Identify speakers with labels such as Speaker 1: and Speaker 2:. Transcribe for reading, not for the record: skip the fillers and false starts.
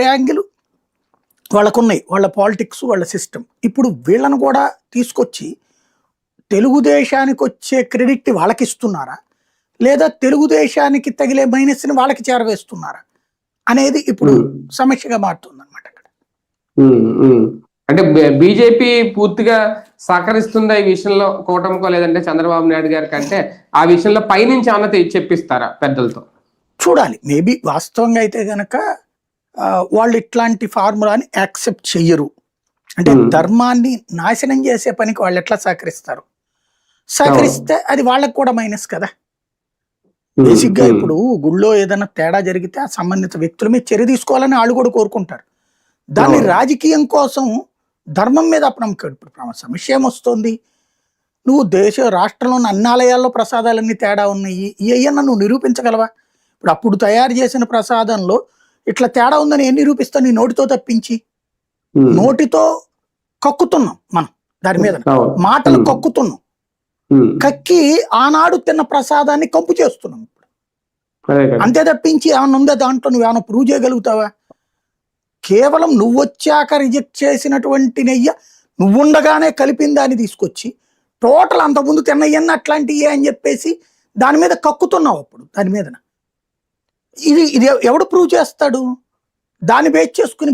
Speaker 1: Angle వాళ్ళకున్నాయి, వాళ్ళ politics, వాళ్ళ system. ఇప్పుడు వీళ్ళను కూడా తీసుకొచ్చి తెలుగుదేశానికి వచ్చే క్రెడిట్ వాళ్ళకి ఇస్తున్నారా, లేదా తెలుగుదేశానికి తగిలే మైనస్ని వాళ్ళకి చేరవేస్తున్నారా అనేది ఇప్పుడు సమస్యగా మారుతుంది అనమాట అక్కడ.
Speaker 2: అంటే బీజేపీ పూర్తిగా సహకరిస్తుందా ఈ విషయంలో కూటమికో, లేదంటే చంద్రబాబు నాయుడు గారి కంటే ఆ విషయంలో పైనుంచి ఏమన్నా చెప్పిస్తారా పెద్దలతో?
Speaker 1: చూడాలి. మేబీ వాస్తవంగా అయితే గనక వాళ్ళు ఇట్లాంటి ఫార్ములాని యాక్సెప్ట్ చెయ్యరు. అంటే ధర్మాన్ని నాశనం చేసే పనికి వాళ్ళు ఎట్లా సహకరిస్తారు? సహకరిస్తే అది వాళ్ళకు కూడా మైనస్ కదా. బేసిక్గా ఇప్పుడు గుళ్ళో ఏదైనా తేడా జరిగితే ఆ సంబంధిత వ్యక్తుల మీద చర్య తీసుకోవాలని వాళ్ళు కూడా కోరుకుంటారు. దాన్ని రాజకీయం కోసం ధర్మం మీద అప్పుడు ఇప్పుడు సమస్య ఏమొస్తుంది, నువ్వు రాష్ట్రంలో ఉన్న అన్ని ఆలయాల్లో ప్రసాదాలన్నీ తేడా ఉన్నాయి, ఇవన్నా నువ్వు నిరూపించగలవా? ఇప్పుడు అప్పుడు తయారు చేసిన ప్రసాదంలో ఇట్లా తేడా ఉందని ఏం నిరూపిస్తావు? నీ నోటితో తప్పించి నోటితో కక్కుతున్నాం మనం, దాని మీద మాటలు కక్కుతున్నాం, కక్కి ఆనాడు తిన్న ప్రసాదాన్ని కంపు చేస్తున్నాం ఇప్పుడు. అంతే తప్పించి ఏమన్నా ఉందా దాంట్లో? నువ్వేమన్నా ప్రూవ్ చేయగలుగుతావా? కేవలం నువ్వు వచ్చాక రిజెక్ట్ చేసినటువంటి నెయ్యి నువ్వుండగానే కలిపిన దాన్ని తీసుకొచ్చి టోటల్ అంతకుముందు తిన్నయ్యన్న అట్లాంటివి అని చెప్పేసి దాని మీద కక్కుతున్నావు. అప్పుడు దాని మీద ఇది ఎవడు ప్రూవ్ చేస్తాడు? దాన్ని బేస్ చేసుకుని